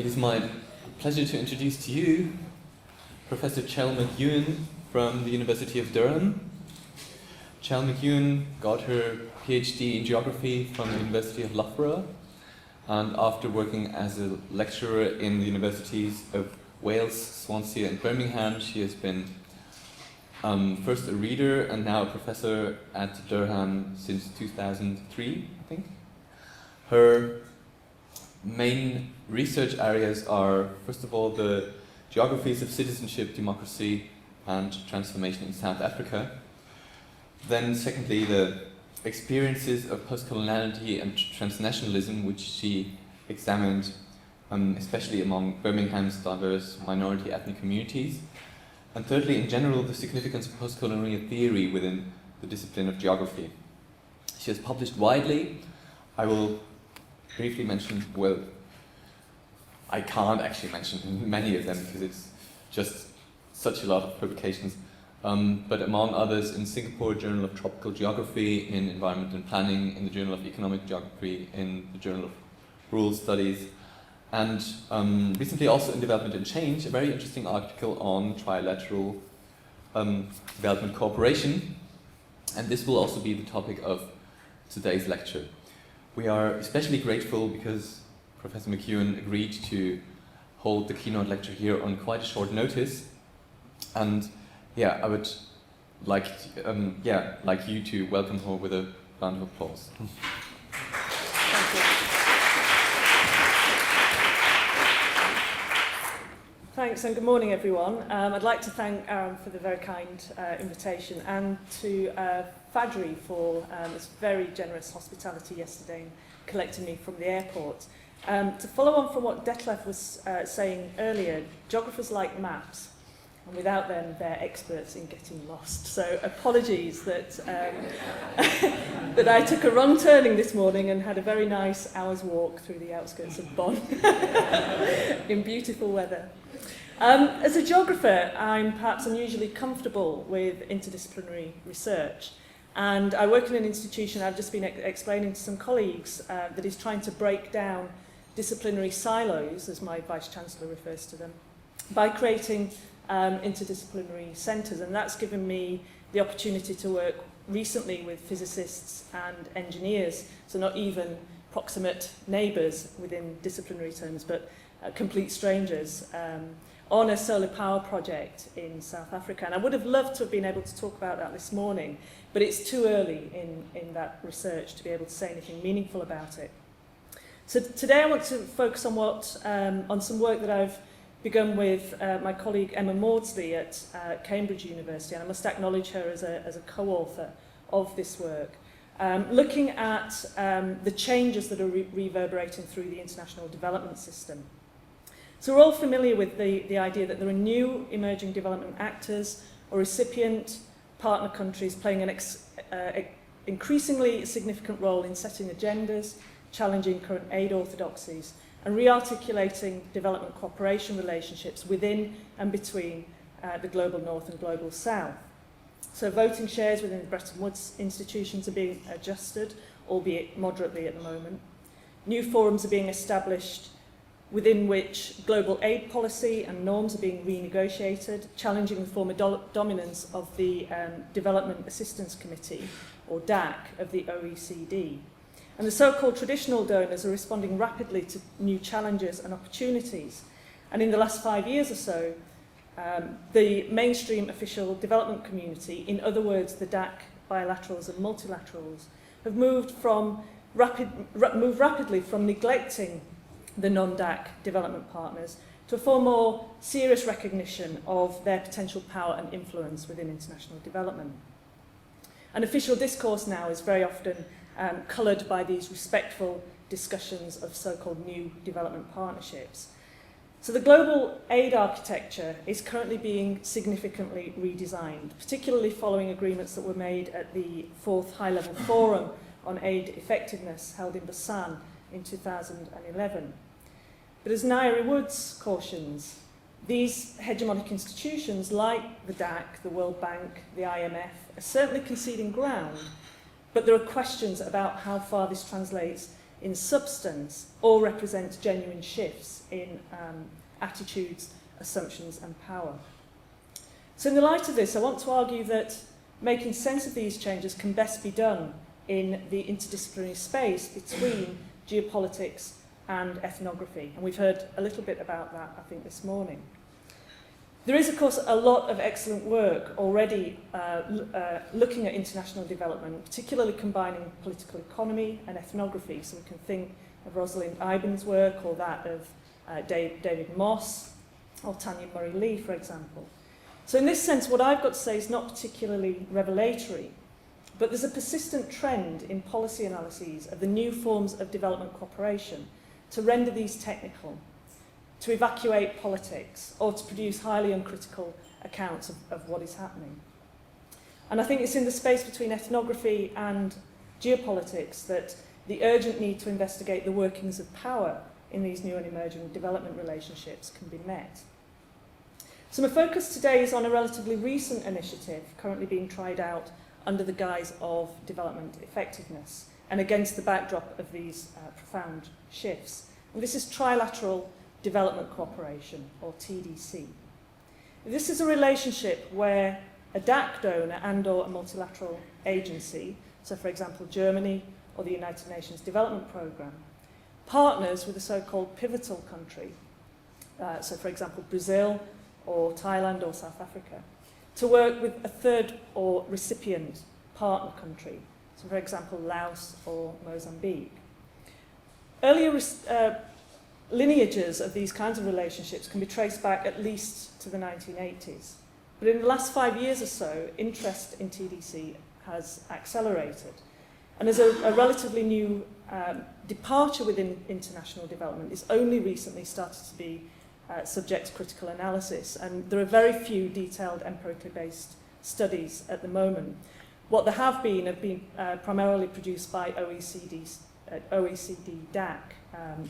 It is my pleasure to introduce to you Professor Cheryl McEwan from the University of Durham. Cheryl McEwan got her PhD in geography from the University of Loughborough, and after working as a lecturer in the universities of Wales, Swansea and Birmingham, she has been first a reader and now a professor at Durham since 2003, I think. Her main research areas are, first of all, the geographies of citizenship, democracy and transformation in South Africa. Then secondly, the experiences of postcoloniality and transnationalism, which she examined especially among Birmingham's diverse minority ethnic communities. And thirdly, in general, the significance of postcolonial theory within the discipline of geography. She has published widely. I will briefly mention, well, I can't actually mention many of them because it's just such a lot of publications. But among others, in Singapore Journal of Tropical Geography, in Environment and Planning, in the Journal of Economic Geography, in the Journal of Rural Studies, and recently also in Development and Change, a very interesting article on trilateral development cooperation. And this will also be the topic of today's lecture. We are especially grateful because Professor McEwan agreed to hold the keynote lecture here on quite a short notice. And yeah, I would like you to welcome her with a round of applause. Thank you. Thanks and good morning, everyone. I'd like to thank Aaron for the very kind invitation and to Fadri for this very generous hospitality yesterday and collecting me from the airport. To follow on from what Detlef was saying earlier, geographers like maps, and without them, they're experts in getting lost. So apologies that that I took a wrong turning this morning and had a very nice hour's walk through the outskirts of Bonn in beautiful weather. As a geographer, I'm perhaps unusually comfortable with interdisciplinary research. And I work in an institution, I've just been explaining to some colleagues, that is trying to break down disciplinary silos, as my Vice-Chancellor refers to them, by creating interdisciplinary centres. And that's given me the opportunity to work recently with physicists and engineers, so not even proximate neighbours within disciplinary terms, but complete strangers, on a solar power project in South Africa. And I would have loved to have been able to talk about that this morning, but it's too early in that research to be able to say anything meaningful about it. So today I want to focus on on some work that I've begun with my colleague Emma Maudsley at Cambridge University, and I must acknowledge her as a co-author of this work, looking at the changes that are reverberating through the international development system. So we're all familiar with the idea that there are new emerging development actors or recipient partner countries playing an increasingly significant role in setting agendas, challenging current aid orthodoxies, and re-articulating development cooperation relationships within and between the global north and global south. So voting shares within the Bretton Woods institutions are being adjusted, albeit moderately at the moment. New forums are being established within which global aid policy and norms are being renegotiated, challenging the former dominance of the Development Assistance Committee, or DAC, of the OECD. And the so-called traditional donors are responding rapidly to new challenges and opportunities. And in the last 5 years or so, the mainstream official development community, in other words, the DAC, bilaterals and multilaterals, have moved rapidly from neglecting the non-DAC development partners to a far more serious recognition of their potential power and influence within international development. And official discourse now is very often coloured by these respectful discussions of so-called new development partnerships. So the global aid architecture is currently being significantly redesigned, particularly following agreements that were made at the 4th High-Level Forum on Aid Effectiveness held in Busan in 2011. But as Nairi Woods cautions, these hegemonic institutions like the DAC, the World Bank, the IMF, are certainly conceding ground, but there are questions about how far this translates in substance or represent genuine shifts in attitudes, assumptions and power. So in the light of this, I want to argue that making sense of these changes can best be done in the interdisciplinary space between geopolitics and ethnography. And we've heard a little bit about that, I think, this morning. There is, of course, a lot of excellent work already looking at international development, particularly combining political economy and ethnography. So we can think of Rosalind Iben's work, or that of David Moss, or Tanya Murray-Lee, for example. So in this sense, what I've got to say is not particularly revelatory, but there's a persistent trend in policy analyses of the new forms of development cooperation to render these technical, to evacuate politics, or to produce highly uncritical accounts of what is happening. And I think it's in the space between ethnography and geopolitics that the urgent need to investigate the workings of power in these new and emerging development relationships can be met. So my focus today is on a relatively recent initiative currently being tried out under the guise of development effectiveness and against the backdrop of these profound shifts. And this is Trilateral Development Cooperation, or TDC. This is a relationship where a DAC donor and/or a multilateral agency, so for example Germany or the United Nations Development Programme, partners with a so-called pivotal country, so for example Brazil or Thailand or South Africa, to work with a third or recipient partner country, so for example Laos or Mozambique. Earlier lineages of these kinds of relationships can be traced back at least to the 1980s. But in the last 5 years or so, interest in TDC has accelerated. And as a relatively new departure within international development, it's only recently started to be subject to critical analysis. And there are very few detailed empirically based studies at the moment. What there have been primarily produced by oecd-dac.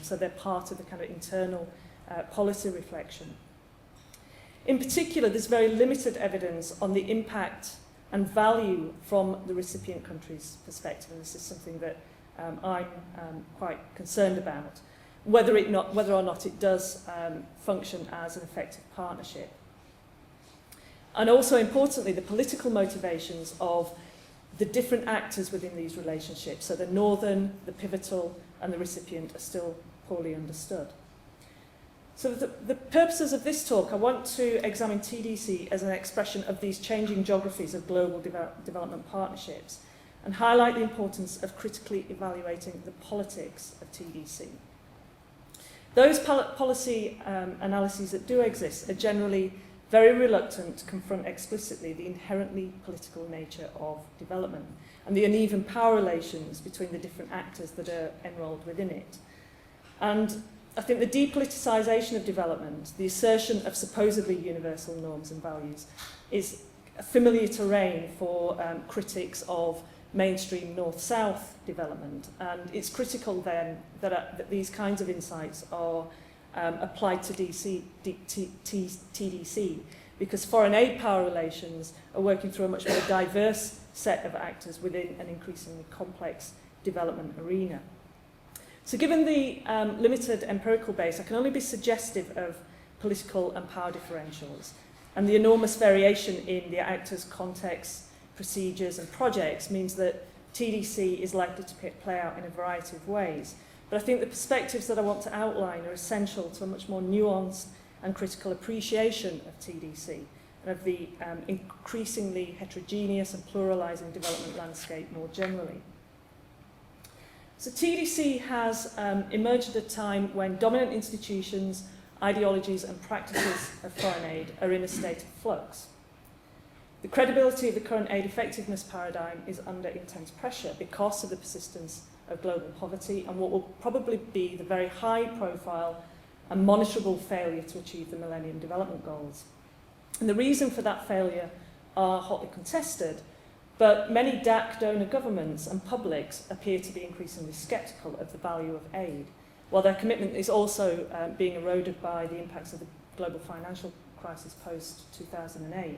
So they're part of the kind of internal policy reflection. In particular, there's very limited evidence on the impact and value from the recipient country's perspective, and this is something that I'm quite concerned about, whether or not it does function as an effective partnership. And also, importantly, the political motivations of the different actors within these relationships, so the northern, the pivotal, and the recipient, are still poorly understood. So the purposes of this talk, I want to examine TDC as an expression of these changing geographies of global development partnerships and highlight the importance of critically evaluating the politics of TDC. Those policy analyses that do exist are generally very reluctant to confront explicitly the inherently political nature of development and the uneven power relations between the different actors that are enrolled within it. And I think the depoliticisation of development, the assertion of supposedly universal norms and values, is a familiar terrain for critics of mainstream north-south development. And it's critical then that these kinds of insights are applied to TDC, because foreign aid power relations are working through a much more diverse set of actors within an increasingly complex development arena. So given the limited empirical base, I can only be suggestive of political and power differentials, and the enormous variation in the actors' contexts, procedures and projects means that TDC is likely to play out in a variety of ways. But I think the perspectives that I want to outline are essential to a much more nuanced and critical appreciation of TDC and of the increasingly heterogeneous and pluralising development landscape more generally. So TDC has emerged at a time when dominant institutions, ideologies and practices of foreign aid are in a state of flux. The credibility of the current aid effectiveness paradigm is under intense pressure because of the persistence of global poverty and what will probably be the very high profile and monitorable failure to achieve the Millennium Development Goals. And the reason for that failure are hotly contested, but many DAC donor governments and publics appear to be increasingly sceptical of the value of aid, while their commitment is also being eroded by the impacts of the global financial crisis post-2008.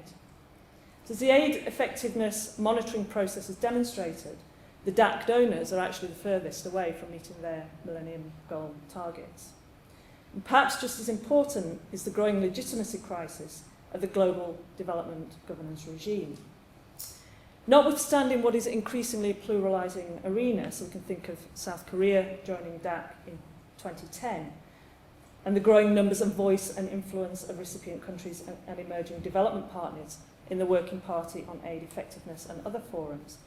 So as the aid effectiveness monitoring process has demonstrated, the DAC donors are actually the furthest away from meeting their Millennium Goal targets. And perhaps just as important is the growing legitimacy crisis of the global development governance regime. Notwithstanding what is increasingly a pluralising arena, so we can think of South Korea joining DAC in 2010, and the growing numbers and voice and influence of recipient countries and emerging development partners in the Working Party on Aid Effectiveness and other forums,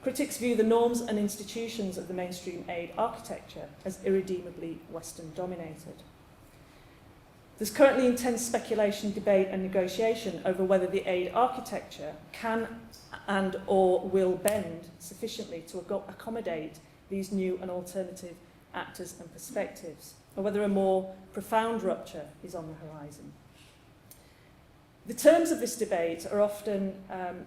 critics view the norms and institutions of the mainstream aid architecture as irredeemably Western-dominated. There's currently intense speculation, debate and negotiation over whether the aid architecture can and or will bend sufficiently to accommodate these new and alternative actors and perspectives, or whether a more profound rupture is on the horizon. The terms of this debate are often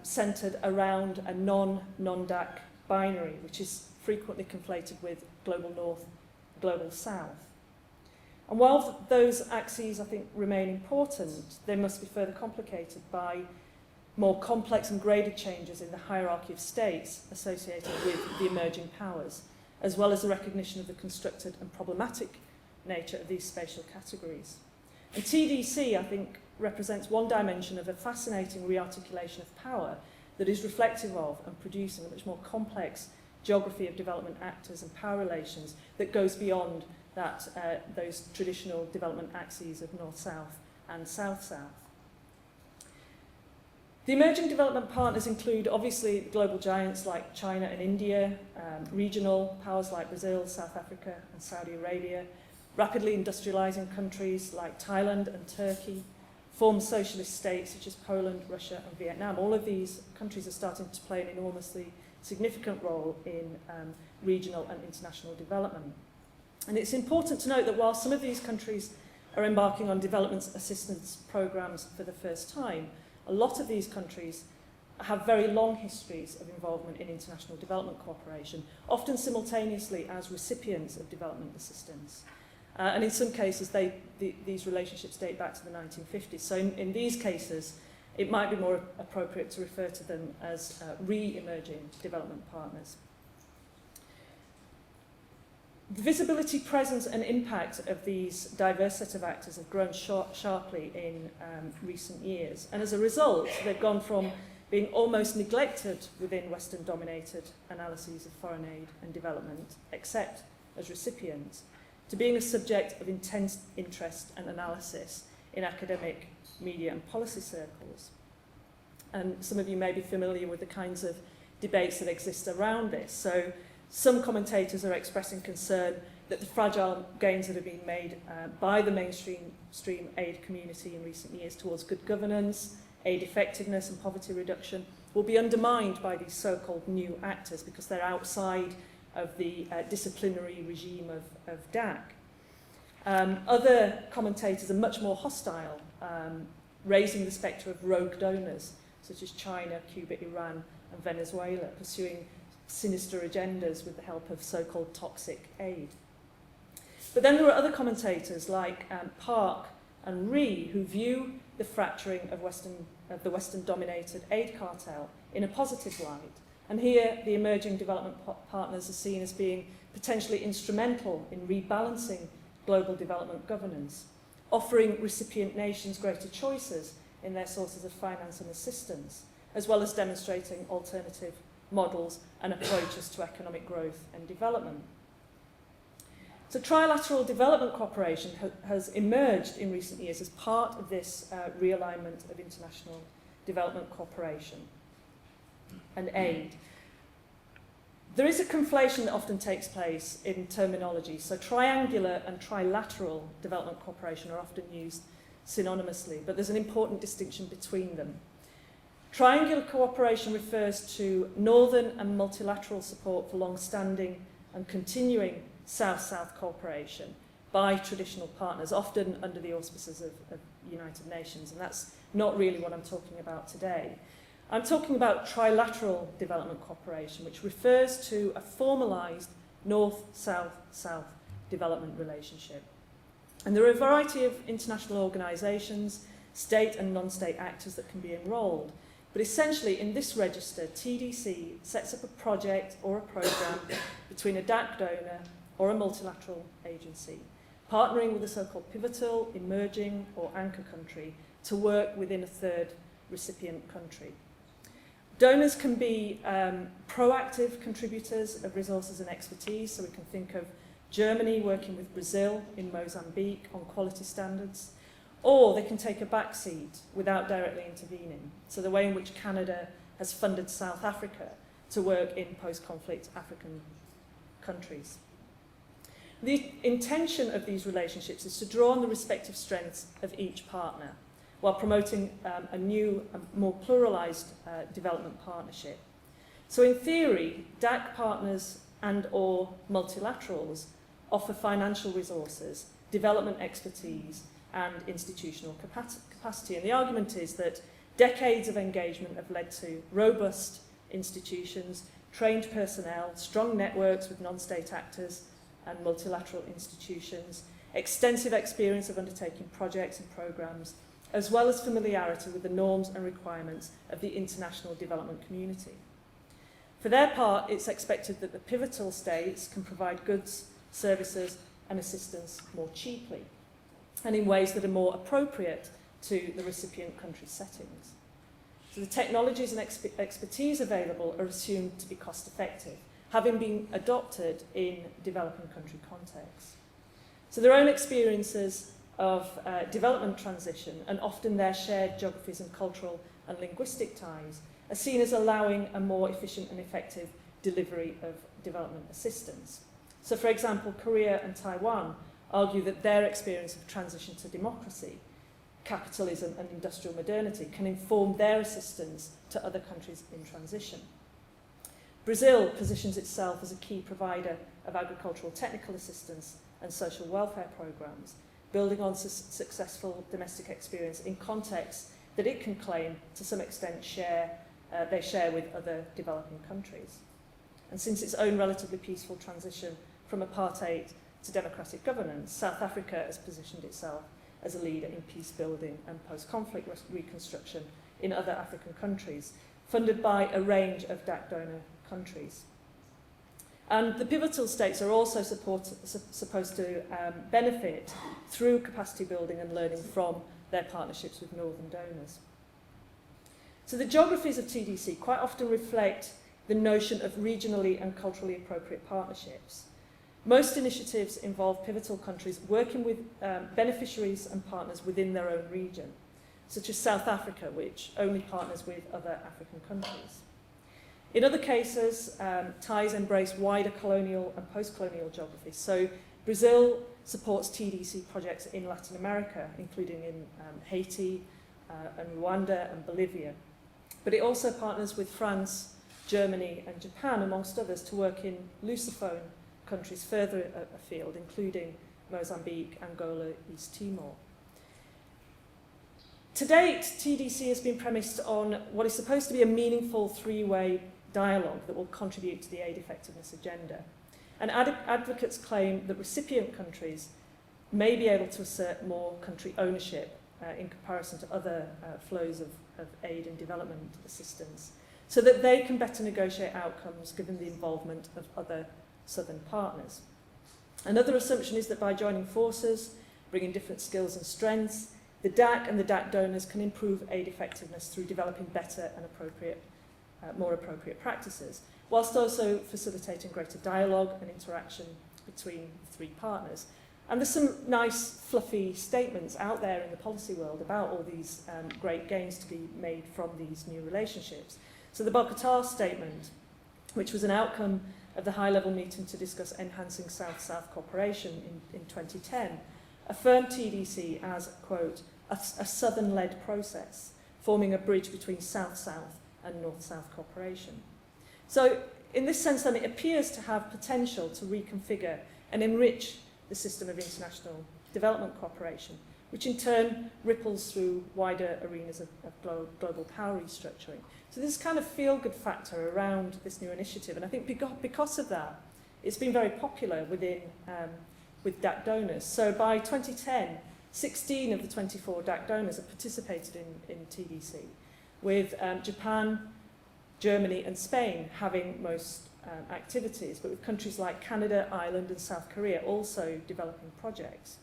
centred around a non-DAC binary, which is frequently conflated with global north, global south. And while those axes, I think, remain important, they must be further complicated by more complex and graded changes in the hierarchy of states associated with the emerging powers, as well as the recognition of the constructed and problematic nature of these spatial categories. And TDC, I think, represents one dimension of a fascinating rearticulation of power that is reflective of and producing a much more complex geography of development actors and power relations that goes beyond that those traditional development axes of north-south and south-south. The emerging development partners include, obviously, global giants like China and India, regional powers like Brazil, South Africa and Saudi Arabia, rapidly industrializing countries like Thailand and Turkey, former socialist states such as Poland, Russia and Vietnam. All of these countries are starting to play an enormously significant role in regional and international development. And it's important to note that while some of these countries are embarking on development assistance programs for the first time, a lot of these countries have very long histories of involvement in international development cooperation, often simultaneously as recipients of development assistance. And in some cases, these relationships date back to the 1950s. So in these cases, it might be more appropriate to refer to them as re-emerging development partners. The visibility, presence and impact of these diverse set of actors have grown sharply in recent years. And as a result, they've gone from being almost neglected within Western-dominated analyses of foreign aid and development, except as recipients, to being a subject of intense interest and analysis in academic, media and policy circles. And some of you may be familiar with the kinds of debates that exist around this. So some commentators are expressing concern that the fragile gains that have been made by the mainstream aid community in recent years towards good governance, aid effectiveness and poverty reduction will be undermined by these so-called new actors because they're outside of the disciplinary regime of DAC. Other commentators are much more hostile, raising the spectre of rogue donors such as China, Cuba, Iran and Venezuela, pursuing sinister agendas with the help of so-called toxic aid. But then there are other commentators like Park and Rhee who view the fracturing of the Western-dominated aid cartel in a positive light. And here the emerging development partners are seen as being potentially instrumental in rebalancing global development governance, offering recipient nations greater choices in their sources of finance and assistance, as well as demonstrating alternative models and approaches to economic growth and development. So trilateral development cooperation has emerged in recent years as part of this realignment of international development cooperation and aid. There is a conflation that often takes place in terminology. So triangular and trilateral development cooperation are often used synonymously, but there's an important distinction between them. Triangular cooperation refers to northern and multilateral support for long-standing and continuing South-South cooperation by traditional partners, often under the auspices of United Nations, and that's not really what I'm talking about today. I'm talking about trilateral development cooperation, which refers to a formalised North-South-South development relationship. And there are a variety of international organisations, state and non-state actors that can be enrolled. But essentially, in this register, TDC sets up a project or a programme between a DAC donor or a multilateral agency, partnering with a so-called pivotal, emerging or anchor country to work within a third recipient country. Donors can be proactive contributors of resources and expertise, so we can think of Germany working with Brazil in Mozambique on quality standards, or they can take a backseat without directly intervening. So the way in which Canada has funded South Africa to work in post-conflict African countries. The intention of these relationships is to draw on the respective strengths of each partner while promoting a new, more pluralised development partnership. So in theory, DAC partners and or multilaterals offer financial resources, development expertise, and institutional capacity. And the argument is that decades of engagement have led to robust institutions, trained personnel, strong networks with non-state actors and multilateral institutions, extensive experience of undertaking projects and programmes, as well as familiarity with the norms and requirements of the international development community. For their part, it's expected that the pivotal states can provide goods, services, and assistance more cheaply, and in ways that are more appropriate to the recipient country's settings. So the technologies and expertise available are assumed to be cost-effective, having been adopted in developing country contexts. So their own experiences of development transition, and often their shared geographies and cultural and linguistic ties, are seen as allowing a more efficient and effective delivery of development assistance. So for example, Korea and Taiwan argue that their experience of transition to democracy, capitalism and industrial modernity can inform their assistance to other countries in transition. Brazil positions itself as a key provider of agricultural technical assistance and social welfare programs, building on successful domestic experience in contexts that it can claim to some extent they share with other developing countries. And since its own relatively peaceful transition from apartheid to democratic governance, South Africa has positioned itself as a leader in peace building and post-conflict reconstruction in other African countries, funded by a range of DAC donor countries. And the pivotal states are also supposed to benefit through capacity building and learning from their partnerships with northern donors. So the geographies of TDC quite often reflect the notion of regionally and culturally appropriate partnerships. Most initiatives involve pivotal countries working with beneficiaries and partners within their own region, such as South Africa, which only partners with other African countries. In other cases, ties embrace wider colonial and post-colonial geographies. So Brazil supports TDC projects in Latin America, including in Haiti and Rwanda and Bolivia. But it also partners with France, Germany and Japan, amongst others, to work in Lusophone countries further afield, including Mozambique, Angola, East Timor. To date, TDC has been premised on what is supposed to be a meaningful three-way dialogue that will contribute to the aid effectiveness agenda. And advocates claim that recipient countries may be able to assert more country ownership in comparison to other flows of aid and development assistance, so that they can better negotiate outcomes given the involvement of other southern partners. Another assumption is that by joining forces, bringing different skills and strengths, the DAC and the DAC donors can improve aid effectiveness through developing better and more appropriate practices, whilst also facilitating greater dialogue and interaction between the three partners. And there's some nice, fluffy statements out there in the policy world about all these great gains to be made from these new relationships. So the Bogota statement, which was an outcome of the high-level meeting to discuss enhancing South-South cooperation in 2010, affirmed TDC as, quote, a southern-led process, forming a bridge between South-South and North-South cooperation. So in this sense, then, it appears to have potential to reconfigure and enrich the system of international development cooperation, which in turn ripples through wider arenas of global power restructuring. So there's kind of feel-good factor around this new initiative, and I think because of that, it's been very popular with DAC donors. So by 2010, 16 of the 24 DAC donors have participated in TDC. with Japan, Germany and Spain having most activities, but with countries like Canada, Ireland and South Korea also developing projects.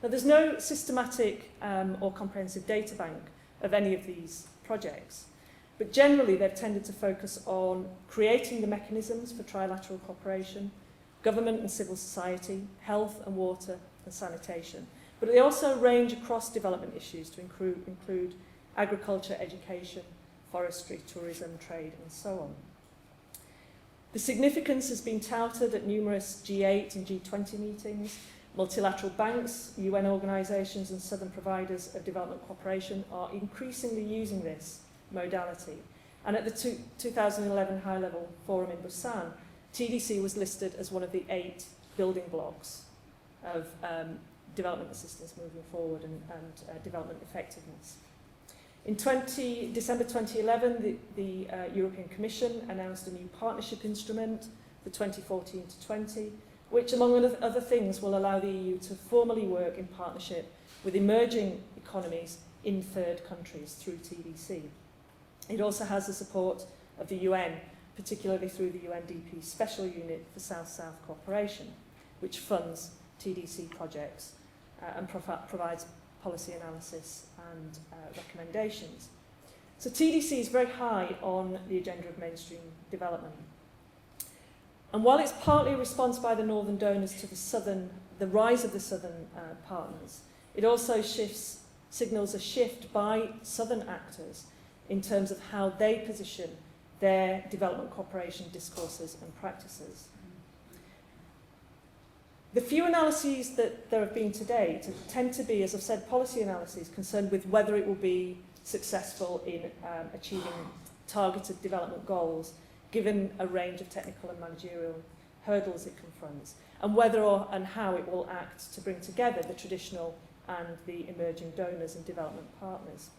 Now, there's no systematic or comprehensive data bank of any of these projects, but generally they've tended to focus on creating the mechanisms for trilateral cooperation, government and civil society, health and water and sanitation. But they also range across development issues to include agriculture, education, forestry, tourism, trade and so on. The significance has been touted at numerous G8 and G20 meetings. Multilateral banks, UN organisations and southern providers of development cooperation are increasingly using this modality. And at the 2011 high-level forum in Busan, TDC was listed as one of the 8 building blocks of development assistance moving forward and development effectiveness. In December 2011, the European Commission announced a new partnership instrument for 2014 to 20, which, among other things, will allow the EU to formally work in partnership with emerging economies in third countries through TDC. It also has the support of the UN, particularly through the UNDP Special Unit for South-South Cooperation, which funds TDC projects and provides policy analysis and recommendations. So TDC is very high on the agenda of mainstream development. And while it's partly a response by the northern donors to the rise of the southern partners, it also signals a shift by southern actors in terms of how they position their development cooperation discourses and practices. The few analyses that there have been to date tend to be, as I've said, policy analyses concerned with whether it will be successful in achieving targeted development goals, given a range of technical and managerial hurdles it confronts, and whether and how it will act to bring together the traditional and the emerging donors and development partners.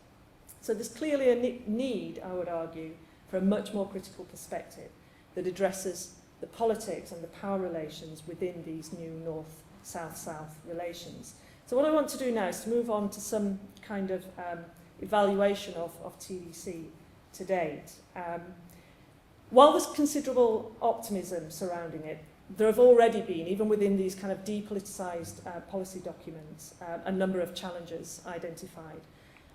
So there's clearly a need, I would argue, for a much more critical perspective that addresses the politics and the power relations within these new North-South-South relations. So what I want to do now is to move on to some kind of evaluation of TDC to date. While there's considerable optimism surrounding it, there have already been, even within these kind of depoliticised policy documents, a number of challenges identified.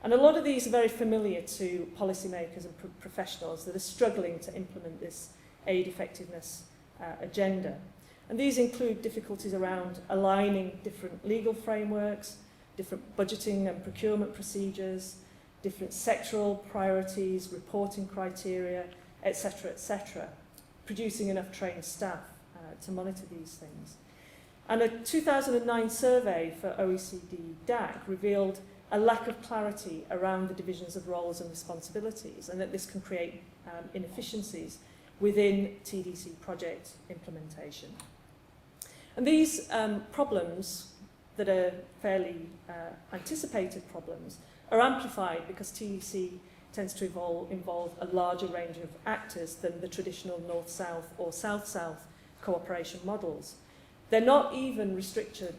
And a lot of these are very familiar to policymakers and professionals that are struggling to implement this aid effectiveness agenda. And these include difficulties around aligning different legal frameworks, different budgeting and procurement procedures, different sectoral priorities, reporting criteria, etc., producing enough trained staff to monitor these things. And a 2009 survey for OECD-DAC revealed a lack of clarity around the divisions of roles and responsibilities, and that this can create inefficiencies within TDC project implementation. And these problems that are fairly anticipated problems are amplified because TDC tends to involve a larger range of actors than the traditional North-South or South-South cooperation models. They're not even restricted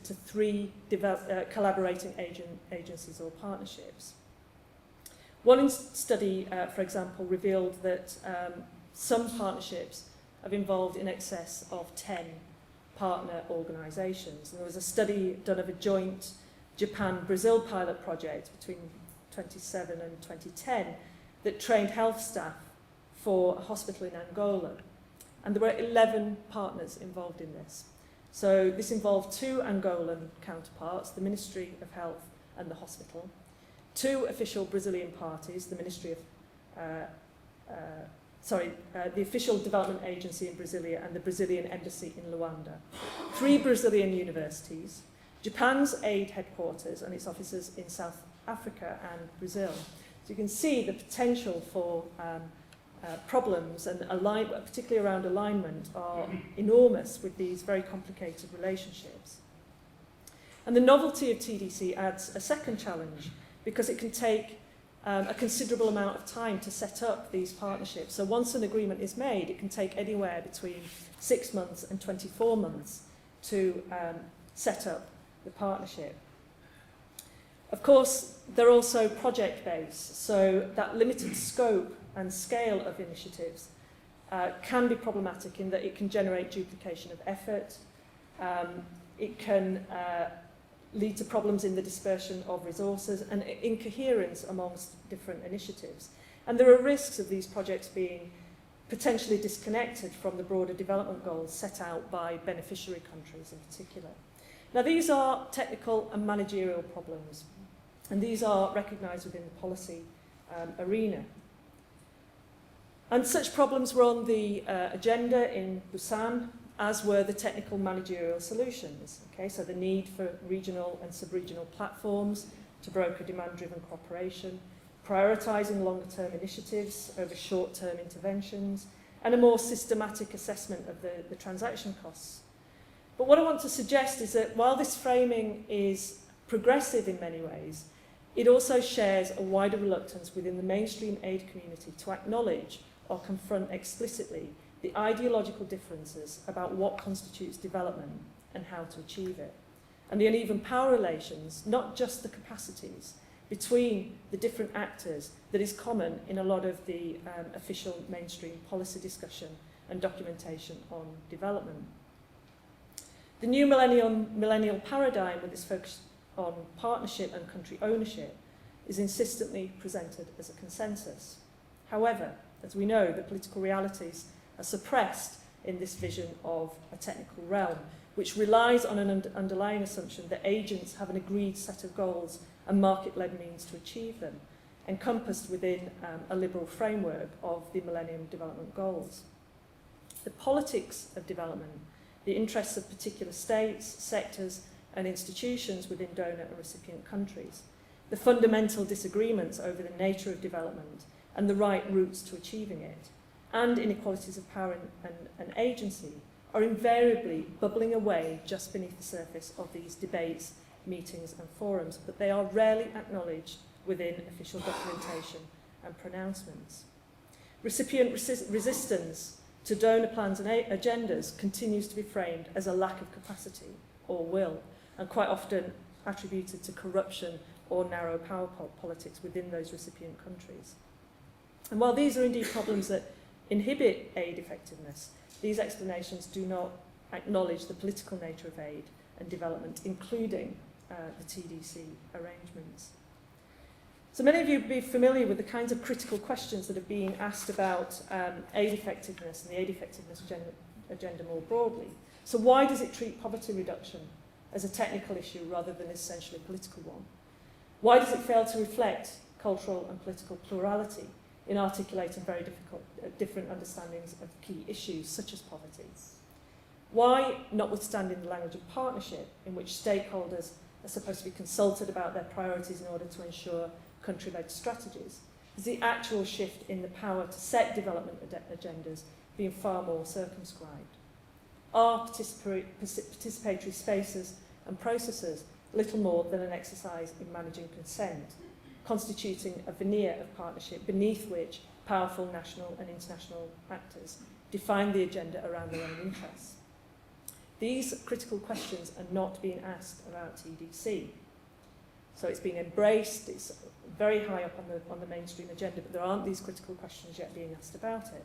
to 3 collaborating agencies or partnerships. One study, for example, revealed that some partnerships have involved in excess of 10 partner organisations. And there was a study done of a joint Japan-Brazil pilot project between 2007 and 2010 that trained health staff for a hospital in Angola. And there were 11 partners involved in this. So this involved 2 Angolan counterparts, the Ministry of Health and the hospital, 2 official Brazilian parties, the Ministry of, the official development agency in Brasilia and the Brazilian embassy in Luanda, 3 Brazilian universities, Japan's aid headquarters and its offices in South Africa and Brazil. So you can see the potential for problems and particularly around alignment are enormous with these very complicated relationships. And the novelty of TDC adds a second challenge because it can take a considerable amount of time to set up these partnerships. So once an agreement is made, it can take anywhere between 6 months and 24 months to set up the partnership. Of course, they're also project-based, so that limited scope and scale of initiatives can be problematic in that it can generate duplication of effort, it can lead to problems in the dispersion of resources and incoherence amongst different initiatives. And there are risks of these projects being potentially disconnected from the broader development goals set out by beneficiary countries in particular. Now, these are technical and managerial problems, and these are recognised within the policy arena. And such problems were on the agenda in Busan, as were the technical managerial solutions. Okay, so the need for regional and sub-regional platforms to broker demand-driven cooperation, prioritising longer-term initiatives over short-term interventions, and a more systematic assessment of the transaction costs. But what I want to suggest is that while this framing is progressive in many ways, it also shares a wider reluctance within the mainstream aid community to acknowledge or confront explicitly the ideological differences about what constitutes development and how to achieve it, and the uneven power relations, not just the capacities, between the different actors that is common in a lot of the official mainstream policy discussion and documentation on development. The new millennial paradigm, with its focus on partnership and country ownership, is insistently presented as a consensus. However, as we know, the political realities are suppressed in this vision of a technical realm, which relies on an underlying assumption that agents have an agreed set of goals and market-led means to achieve them, encompassed within a liberal framework of the Millennium Development Goals. The politics of development, the interests of particular states, sectors, and institutions within donor and recipient countries, the fundamental disagreements over the nature of development and the right routes to achieving it, and inequalities of power and agency are invariably bubbling away just beneath the surface of these debates, meetings and forums, but they are rarely acknowledged within official documentation and pronouncements. Recipient resistance to donor plans and agendas continues to be framed as a lack of capacity or will, and quite often attributed to corruption or narrow power politics within those recipient countries. And while these are indeed problems that inhibit aid effectiveness, these explanations do not acknowledge the political nature of aid and development, including the TDC arrangements. So many of you will be familiar with the kinds of critical questions that are being asked about aid effectiveness and the aid effectiveness agenda more broadly. So why does it treat poverty reduction as a technical issue rather than essentially a political one? Why does it fail to reflect cultural and political plurality in articulating very different understandings of key issues such as poverty? Why, notwithstanding the language of partnership, in which stakeholders are supposed to be consulted about their priorities in order to ensure country-led strategies, is the actual shift in the power to set development agendas being far more circumscribed? Are participatory spaces and processes little more than an exercise in managing consent, constituting a veneer of partnership beneath which powerful national and international actors define the agenda around their own interests? These critical questions are not being asked about TDC. So it's being embraced, it's very high up on the mainstream agenda, but there aren't these critical questions yet being asked about it.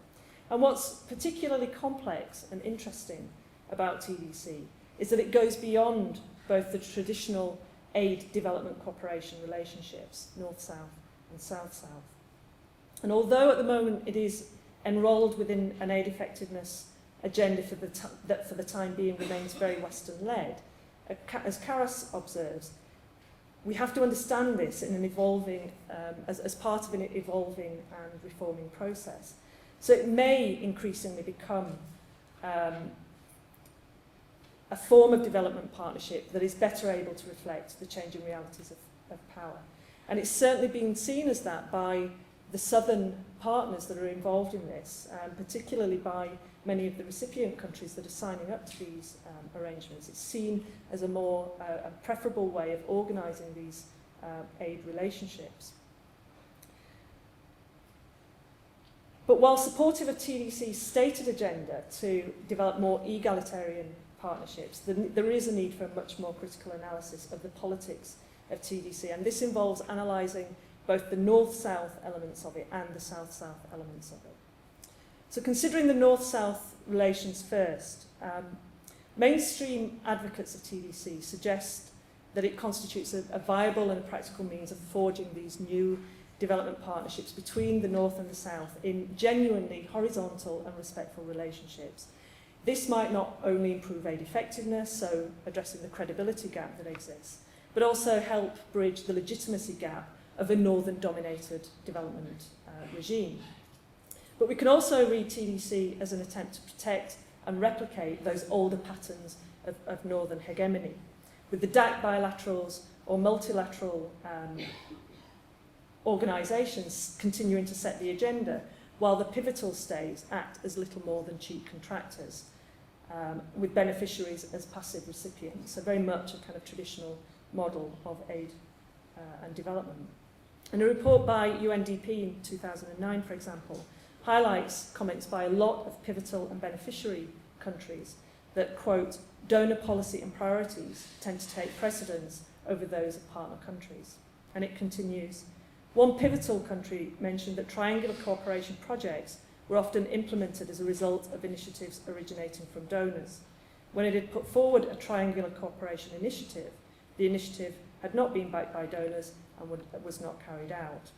And what's particularly complex and interesting about TDC is that it goes beyond both the traditional aid development cooperation relationships, north-south and south-south. And although at the moment it is enrolled within an aid effectiveness agenda that for the time being remains very Western-led, as Karas observes, we have to understand this in an evolving, as part of an evolving and reforming process. So it may increasingly become a form of development partnership that is better able to reflect the changing realities of power. And it's certainly been seen as that by the southern partners that are involved in this, particularly by many of the recipient countries that are signing up to these arrangements. It's seen as a more a preferable way of organising these aid relationships. But while supportive of TDC's stated agenda to develop more egalitarian partnerships, there is a need for a much more critical analysis of the politics of TDC, and this involves analysing both the north-south elements of it and the south-south elements of it. So considering the north-south relations first, mainstream advocates of TDC suggest that it constitutes a viable and a practical means of forging these new development partnerships between the North and the South in genuinely horizontal and respectful relationships. This might not only improve aid effectiveness, so addressing the credibility gap that exists, but also help bridge the legitimacy gap of a northern-dominated development regime. But we can also read TDC as an attempt to protect and replicate those older patterns of northern hegemony, with the DAC bilaterals or multilateral organisations continuing to set the agenda, while the pivotal states act as little more than cheap contractors, with beneficiaries as passive recipients, so very much a kind of traditional model of aid and development. And a report by UNDP in 2009, for example, highlights comments by a lot of pivotal and beneficiary countries that, quote, donor policy and priorities tend to take precedence over those of partner countries. And it continues, one pivotal country mentioned that triangular cooperation projects were often implemented as a result of initiatives originating from donors. When it had put forward a triangular cooperation initiative, the initiative had not been backed by donors and was not carried out.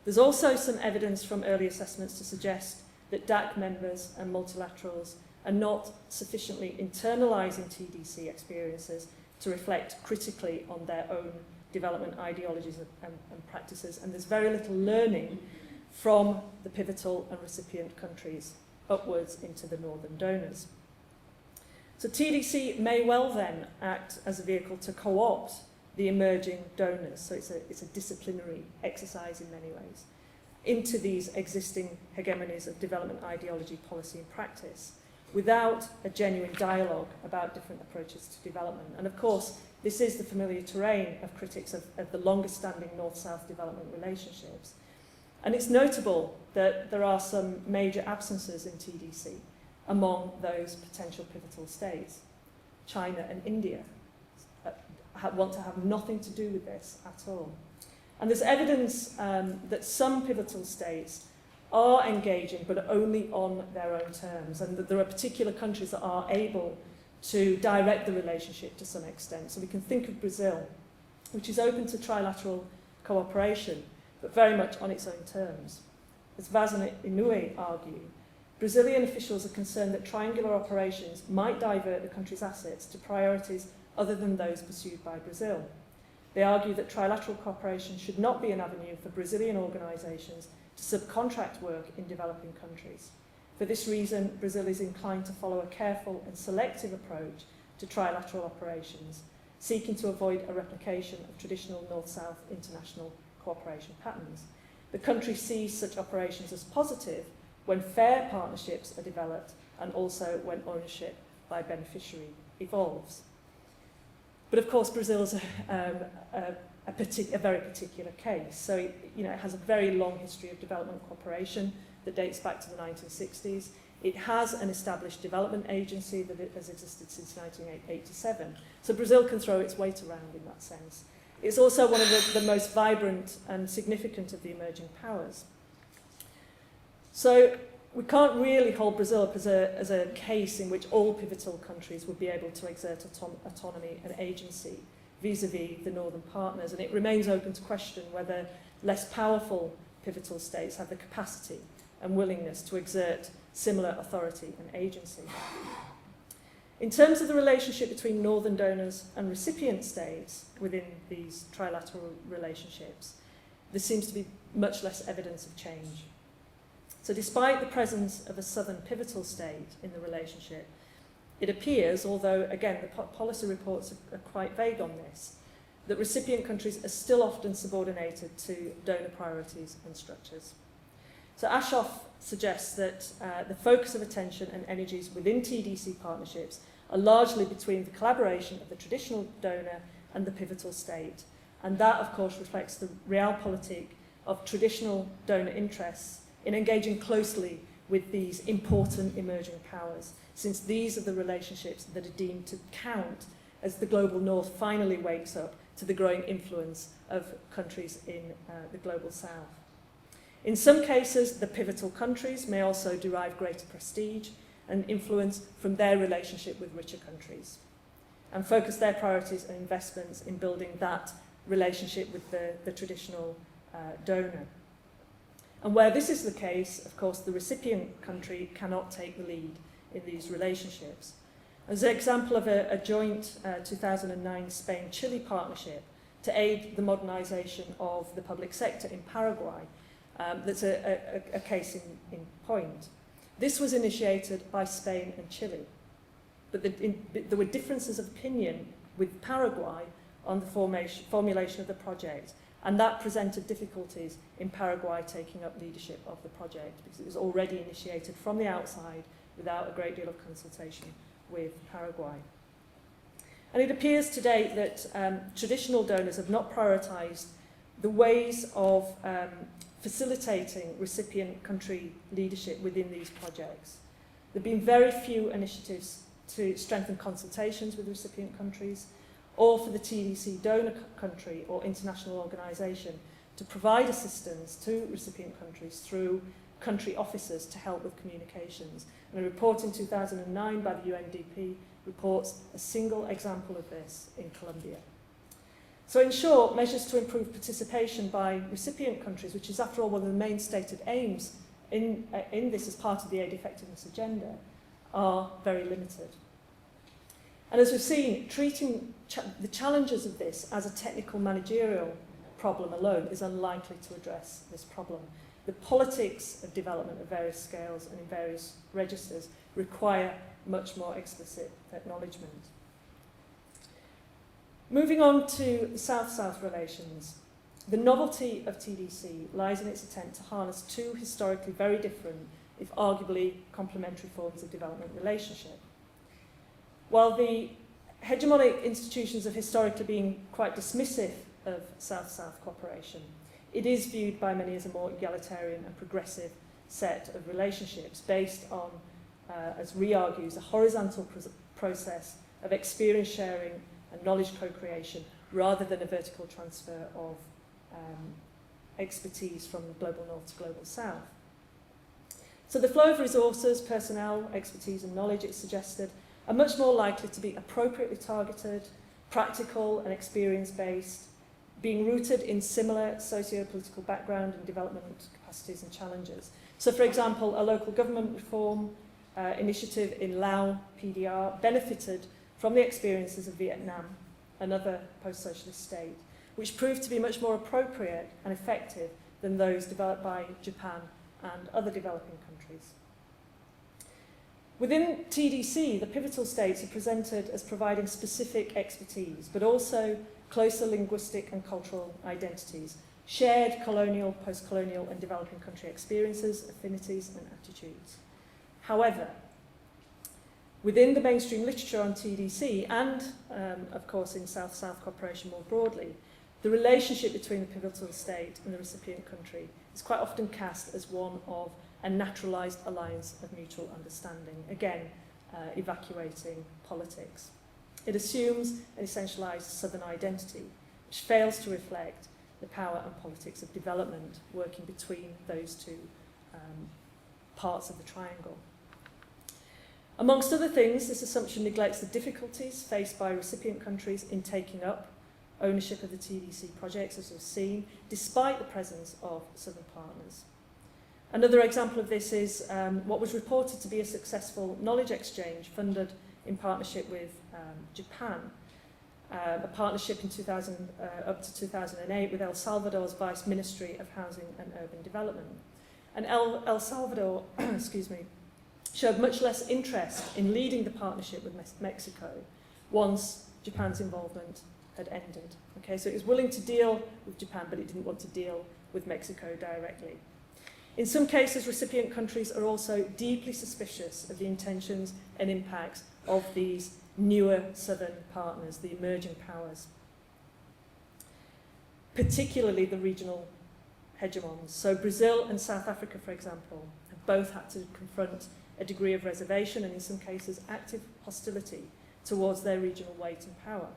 There's also some evidence from early assessments to suggest that DAC members and multilaterals are not sufficiently internalising TDC experiences to reflect critically on their own development ideologies and practices, and there's very little learning from the pivotal and recipient countries upwards into the northern donors. So TDC may well then act as a vehicle to co-opt the emerging donors, so it's a disciplinary exercise in many ways, into these existing hegemonies of development ideology, policy and practice, without a genuine dialogue about different approaches to development. And of course, this is the familiar terrain of critics of the longest standing North-South development relationships. And it's notable that there are some major absences in TDC among those potential pivotal states. China and India want to have nothing to do with this at all. And there's evidence that some pivotal states are engaging, but only on their own terms, and that there are particular countries that are able to direct the relationship to some extent. So we can think of Brazil, which is open to trilateral cooperation, but very much on its own terms. As Vaz and Inoue argue, Brazilian officials are concerned that triangular operations might divert the country's assets to priorities other than those pursued by Brazil. They argue that trilateral cooperation should not be an avenue for Brazilian organisations to subcontract work in developing countries. For this reason, Brazil is inclined to follow a careful and selective approach to trilateral operations, seeking to avoid a replication of traditional North-South international cooperation patterns. The country sees such operations as positive when fair partnerships are developed and also when ownership by beneficiary evolves. But of course, Brazil is a very particular case. So it has a very long history of development cooperation that dates back to the 1960s. It has an established development agency that has existed since 1987. So Brazil can throw its weight around in that sense. It's also one of the most vibrant and significant of the emerging powers. So we can't really hold Brazil up as a case in which all pivotal countries would be able to exert autonomy and agency vis-à-vis the northern partners, and it remains open to question whether less powerful pivotal states have the capacity and willingness to exert similar authority and agency. In terms of the relationship between northern donors and recipient states within these trilateral relationships, there seems to be much less evidence of change. So despite the presence of a southern pivotal state in the relationship, it appears, although again the policy reports are quite vague on this, that recipient countries are still often subordinated to donor priorities and structures. So Ashoff suggests that the focus of attention and energies within TDC partnerships are largely between the collaboration of the traditional donor and the pivotal state. And that, of course, reflects the realpolitik of traditional donor interests in engaging closely with these important emerging powers, since these are the relationships that are deemed to count as the global north finally wakes up to the growing influence of countries in the global south. In some cases, the pivotal countries may also derive greater prestige and influence from their relationship with richer countries and focus their priorities and investments in building that relationship with the traditional donor. And where this is the case, of course, the recipient country cannot take the lead in these relationships. As an example of a joint 2009 Spain-Chile partnership to aid the modernisation of the public sector in Paraguay, that's a case in point. This was initiated by Spain and Chile, but there were differences of opinion with Paraguay on the formulation of the project, and that presented difficulties in Paraguay taking up leadership of the project because it was already initiated from the outside without a great deal of consultation with Paraguay. And it appears today that traditional donors have not prioritised the ways of facilitating recipient country leadership within these projects. There have been very few initiatives to strengthen consultations with recipient countries, or for the TDC donor country or international organisation to provide assistance to recipient countries through country officers to help with communications. And a report in 2009 by the UNDP reports a single example of this in Colombia. So in short, measures to improve participation by recipient countries, which is after all one of the main stated aims in this as part of the aid effectiveness agenda, are very limited. And as we've seen, treating the challenges of this as a technical managerial problem alone is unlikely to address this problem. The politics of development at various scales and in various registers require much more explicit acknowledgement. Moving on to the South-South relations, the novelty of TDC lies in its attempt to harness two historically very different, if arguably complementary forms of development relationship. While the hegemonic institutions have historically been quite dismissive of South-South cooperation, it is viewed by many as a more egalitarian and progressive set of relationships based on, as Ree argues, a horizontal process of experience sharing and knowledge co-creation rather than a vertical transfer of expertise from global north to global south. So the flow of resources, personnel, expertise and knowledge, it's suggested, are much more likely to be appropriately targeted, practical and experience-based, being rooted in similar socio-political background and development capacities and challenges. So, for example, a local government reform initiative in Laos, PDR, benefited from the experiences of Vietnam, another post-socialist state, which proved to be much more appropriate and effective than those developed by Japan and other developing countries. Within TDC, the pivotal states are presented as providing specific expertise, but also closer linguistic and cultural identities, shared colonial, post-colonial and developing country experiences, affinities and attitudes. However, within the mainstream literature on TDC and, of course, in South-South cooperation more broadly, the relationship between the pivotal state and the recipient country is quite often cast as one of a naturalised alliance of mutual understanding, again, evacuating politics. It assumes an essentialised southern identity, which fails to reflect the power and politics of development working between those two parts of the triangle. Amongst other things, this assumption neglects the difficulties faced by recipient countries in taking up ownership of the TDC projects, as we've seen, despite the presence of southern partners. Another example of this is what was reported to be a successful knowledge exchange funded in partnership with Japan, a partnership in up to 2008 with El Salvador's Vice Ministry of Housing and Urban Development. And El Salvador showed much less interest in leading the partnership with Mexico once Japan's involvement had ended. Okay, so it was willing to deal with Japan, but it didn't want to deal with Mexico directly. In some cases, recipient countries are also deeply suspicious of the intentions and impacts of these newer southern partners, the emerging powers, particularly the regional hegemons. So Brazil and South Africa, for example, have both had to confront a degree of reservation and in some cases active hostility towards their regional weight and power.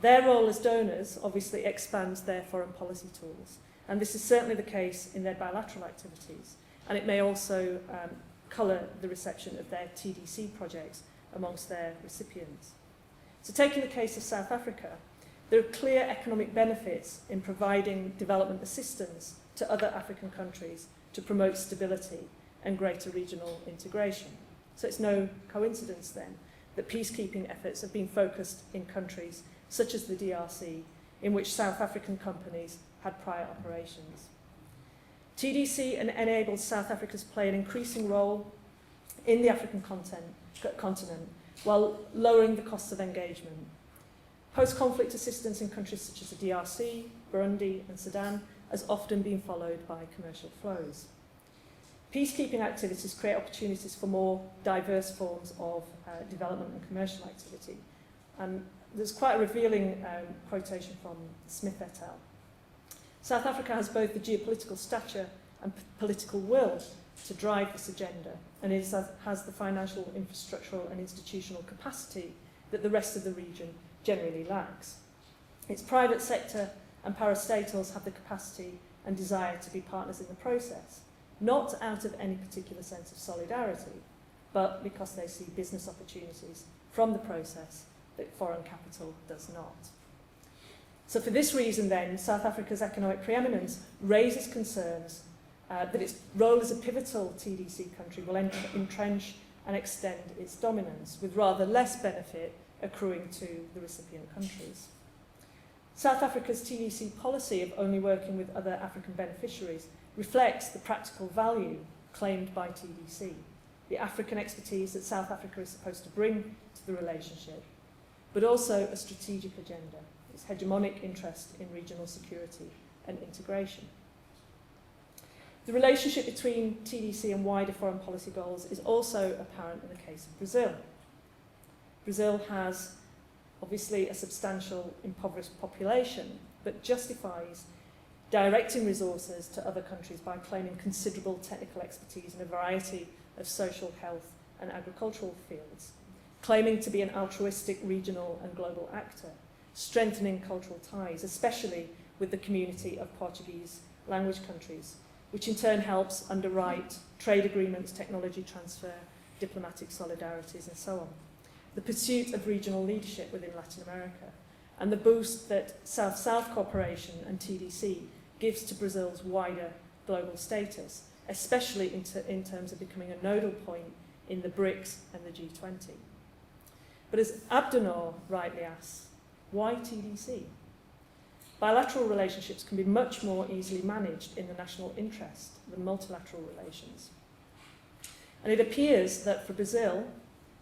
Their role as donors obviously expands their foreign policy tools, and this is certainly the case in their bilateral activities, and it may also colour the reception of their TDC projects amongst their recipients. So taking the case of South Africa, there are clear economic benefits in providing development assistance to other African countries to promote stability and greater regional integration. So it's no coincidence then that peacekeeping efforts have been focused in countries such as the DRC, in which South African companies had prior operations. TDC enabled South Africa to play an increasing role in the African continent while lowering the costs of engagement. Post-conflict assistance in countries such as the DRC, Burundi and Sudan has often been followed by commercial flows. Peacekeeping activities create opportunities for more diverse forms of development and commercial activity. And there's quite a revealing quotation from Smith et al. South Africa has both the geopolitical stature and political will to drive this agenda, and it has the financial, infrastructural and institutional capacity that the rest of the region generally lacks. Its private sector and parastatals have the capacity and desire to be partners in the process, not out of any particular sense of solidarity, but because they see business opportunities from the process that foreign capital does not. So for this reason then, South Africa's economic preeminence raises concerns that its role as a pivotal TDC country will entrench and extend its dominance, with rather less benefit accruing to the recipient countries. South Africa's TDC policy of only working with other African beneficiaries reflects the practical value claimed by TDC, the African expertise that South Africa is supposed to bring to the relationship, but also a strategic agenda, its hegemonic interest in regional security and integration. The relationship between TDC and wider foreign policy goals is also apparent in the case of Brazil. Brazil has obviously a substantial impoverished population, but justifies directing resources to other countries by claiming considerable technical expertise in a variety of social, health and agricultural fields, claiming to be an altruistic regional and global actor, strengthening cultural ties, especially with the community of Portuguese language countries, which in turn helps underwrite trade agreements, technology transfer, diplomatic solidarities and so on. The pursuit of regional leadership within Latin America, and the boost that South-South cooperation and TDC gives to Brazil's wider global status, especially in terms of becoming a nodal point in the BRICS and the G20. But as Abdenor rightly asks, why TDC? Bilateral relationships can be much more easily managed in the national interest than multilateral relations. And it appears that for Brazil,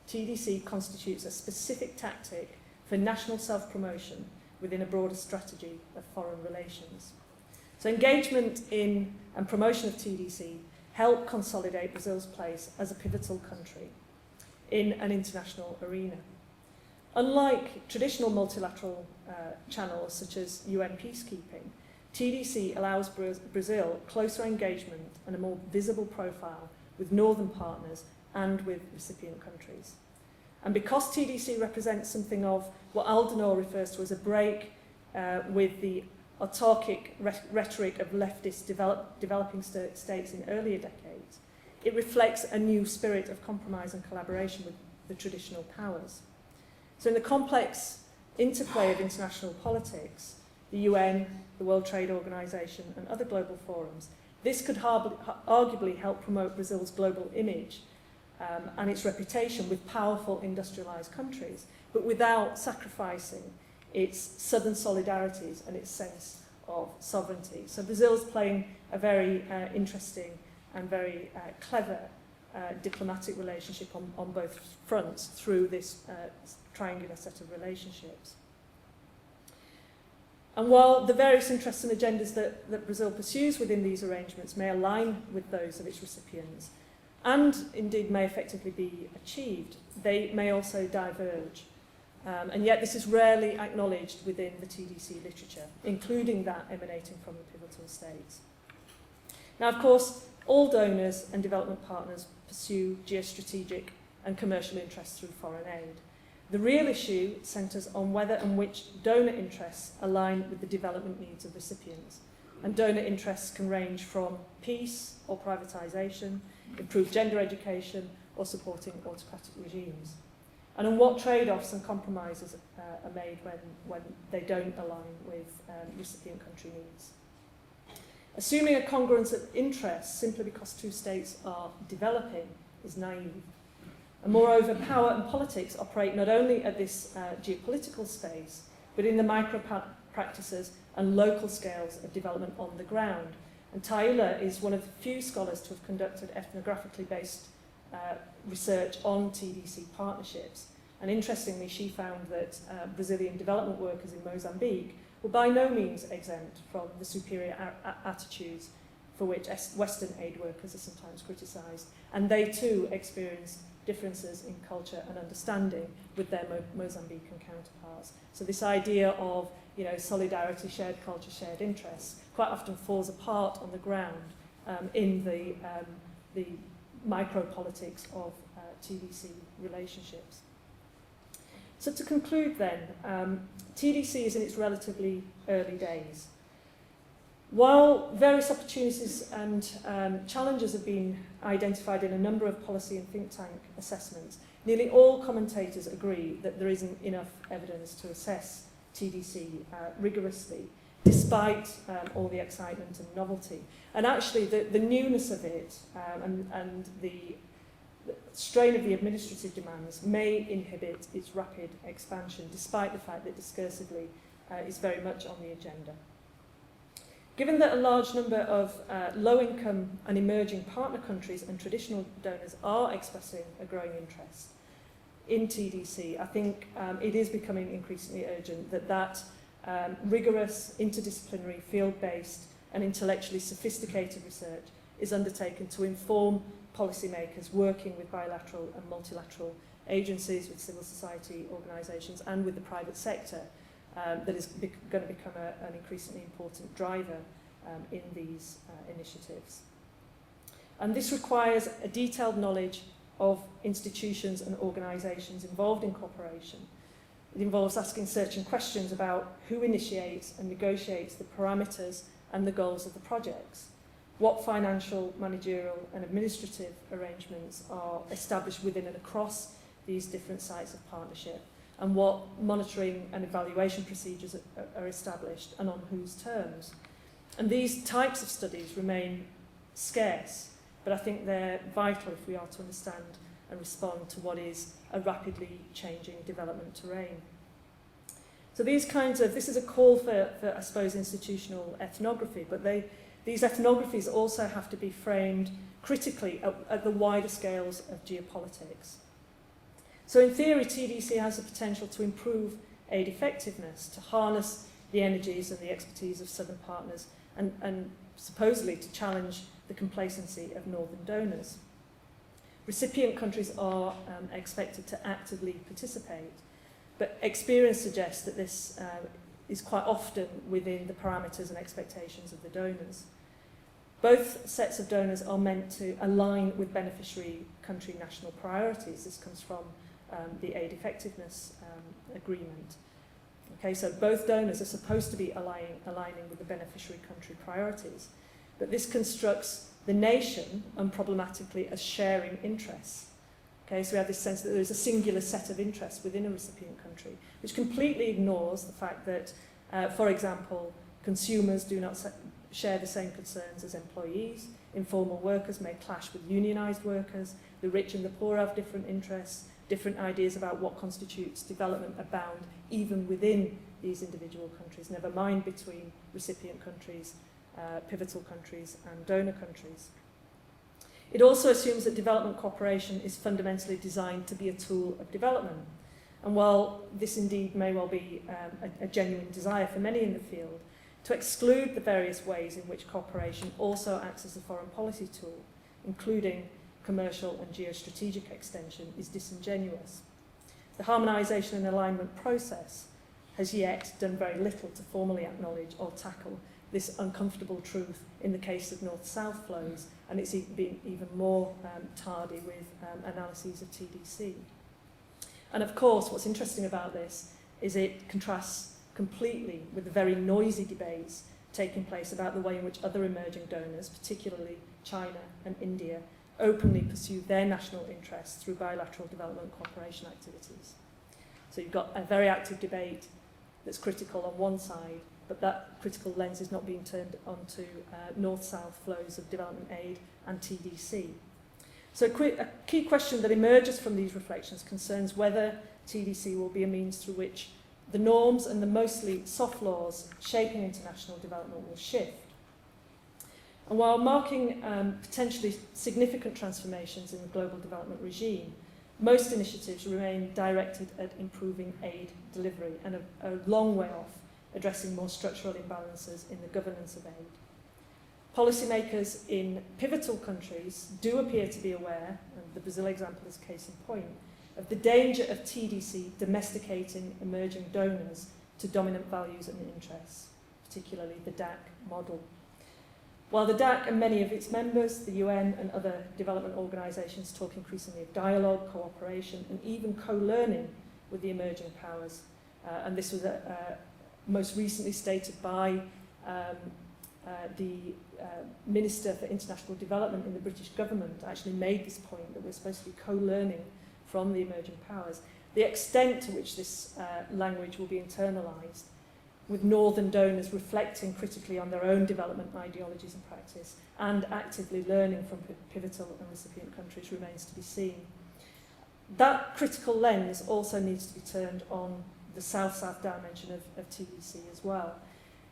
TDC constitutes a specific tactic for national self-promotion within a broader strategy of foreign relations. So engagement in and promotion of TDC help consolidate Brazil's place as a pivotal country in an international arena. Unlike traditional multilateral channels such as UN peacekeeping, TDC allows Brazil closer engagement and a more visible profile with northern partners and with recipient countries. And because TDC represents something of what Aldenor refers to as a break with the autarkic rhetoric of leftist developing states in earlier decades, it reflects a new spirit of compromise and collaboration with the traditional powers. So in the complex interplay of international politics, the UN, the World Trade Organization and other global forums, this could arguably help promote Brazil's global image and its reputation with powerful industrialized countries, but without sacrificing its southern solidarities and its sense of sovereignty. So Brazil's playing a very interesting and very clever diplomatic relationship on both fronts through this triangular set of relationships. And while the various interests and agendas that Brazil pursues within these arrangements may align with those of its recipients, and indeed may effectively be achieved, they may also diverge. And yet this is rarely acknowledged within the TDC literature, including that emanating from the pivotal states. Now, of course, all donors and development partners pursue geostrategic and commercial interests through foreign aid. The real issue centres on whether and which donor interests align with the development needs of recipients. And donor interests can range from peace or privatisation, improved gender education, or supporting autocratic regimes. And on what trade-offs and compromises are made when they don't align with recipient country needs. Assuming a congruence of interests simply because two states are developing is naive. And moreover, power and politics operate not only at this geopolitical space, but in the micro-practices and local scales of development on the ground. And Taylor is one of the few scholars to have conducted ethnographically based research on TDC partnerships. And interestingly, she found that Brazilian development workers in Mozambique were by no means exempt from the superior attitudes for which Western aid workers are sometimes criticised. And they too experienced differences in culture and understanding with their Mozambican counterparts. So this idea of solidarity, shared culture, shared interests quite often falls apart on the ground in the micro-politics of TDC relationships. So to conclude then, TDC is in its relatively early days. While various opportunities and challenges have been identified in a number of policy and think tank assessments, nearly all commentators agree that there isn't enough evidence to assess TDC rigorously, despite all the excitement and novelty. And actually, the newness of it and the strain of the administrative demands may inhibit its rapid expansion, despite the fact that discursively it's very much on the agenda. Given that a large number of low-income and emerging partner countries and traditional donors are expressing a growing interest in TDC, I think it is becoming increasingly urgent that rigorous, interdisciplinary, field-based and intellectually sophisticated research is undertaken to inform policymakers working with bilateral and multilateral agencies, with civil society organisations and with the private sector, that is going to become an increasingly important driver in these initiatives. And this requires a detailed knowledge of institutions and organisations involved in cooperation. It involves asking searching questions about who initiates and negotiates the parameters and the goals of the projects, what financial, managerial and administrative arrangements are established within and across these different sites of partnership, and what monitoring and evaluation procedures are established and on whose terms. And these types of studies remain scarce, but I think they're vital if we are to understand and respond to what is a rapidly changing development terrain. So this is a call for I suppose, institutional ethnography, but these ethnographies also have to be framed critically at the wider scales of geopolitics. So in theory, TDC has the potential to improve aid effectiveness, to harness the energies and the expertise of southern partners, and supposedly to challenge the complacency of northern donors. Recipient countries are expected to actively participate, but experience suggests that this is quite often within the parameters and expectations of the donors. Both sets of donors are meant to align with beneficiary country national priorities. This comes from the aid effectiveness agreement. Okay, so both donors are supposed to be aligning with the beneficiary country priorities, but this constructs the nation unproblematically as sharing interests. Okay, so we have this sense that there is a singular set of interests within a recipient country, which completely ignores the fact that, for example, consumers do not share the same concerns as employees, informal workers may clash with unionised workers, the rich and the poor have different interests, different ideas about what constitutes development abound even within these individual countries, never mind between recipient countries, pivotal countries and donor countries. It also assumes that development cooperation is fundamentally designed to be a tool of development. And while this indeed may well be a genuine desire for many in the field, to exclude the various ways in which cooperation also acts as a foreign policy tool, including commercial and geostrategic extension, is disingenuous. The harmonisation and alignment process has yet done very little to formally acknowledge or tackle this uncomfortable truth in the case of north-south flows, and it's been even more tardy with analyses of TDC. And of course, what's interesting about this is it contrasts completely with the very noisy debates taking place about the way in which other emerging donors, particularly China and India, openly pursue their national interests through bilateral development cooperation activities. So you've got a very active debate that's critical on one side, but that critical lens is not being turned onto north-south flows of development aid and TDC. So a key question that emerges from these reflections concerns whether TDC will be a means through which the norms and the mostly soft laws shaping international development will shift. And while marking potentially significant transformations in the global development regime, most initiatives remain directed at improving aid delivery and a long way off addressing more structural imbalances in the governance of aid. Policymakers in pivotal countries do appear to be aware, and the Brazil example is case in point, of the danger of TDC domesticating emerging donors to dominant values and interests, particularly the DAC model. While the DAC and many of its members, the UN and other development organisations, talk increasingly of dialogue, cooperation and even co-learning with the emerging powers, and this was most recently stated by the Minister for International Development in the British government, actually made this point that we're supposed to be co-learning from the emerging powers. The extent to which this language will be internalised, with northern donors reflecting critically on their own development ideologies and practice and actively learning from pivotal and recipient countries, remains to be seen. That critical lens also needs to be turned on the south-south dimension of TDC as well.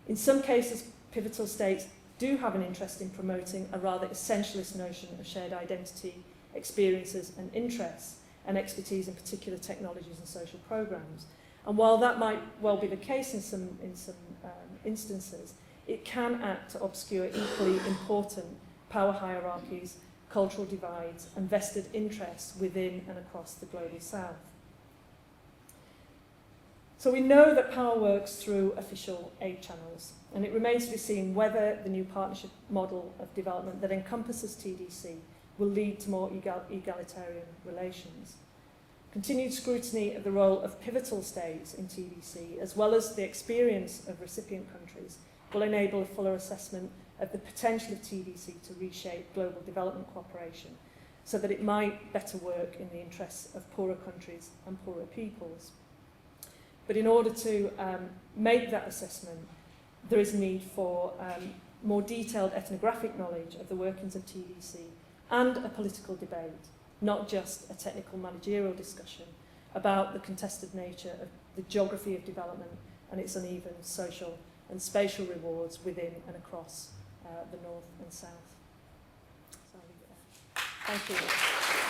In some cases, pivotal states do have an interest in promoting a rather essentialist notion of shared identity, experiences and interests, and expertise in particular technologies and social programs. And while that might well be the case in some instances, it can act to obscure equally important power hierarchies, cultural divides, and vested interests within and across the global south. So we know that power works through official aid channels, and it remains to be seen whether the new partnership model of development that encompasses TDC will lead to more egalitarian relations. Continued scrutiny of the role of pivotal states in TDC, as well as the experience of recipient countries, will enable a fuller assessment of the potential of TDC to reshape global development cooperation so that it might better work in the interests of poorer countries and poorer peoples. But in order to make that assessment, there is need for more detailed ethnographic knowledge of the workings of TDC and a political debate, not just a technical managerial discussion about the contested nature of the geography of development and its uneven social and spatial rewards within and across the north and south. So I'll leave it there. Thank you.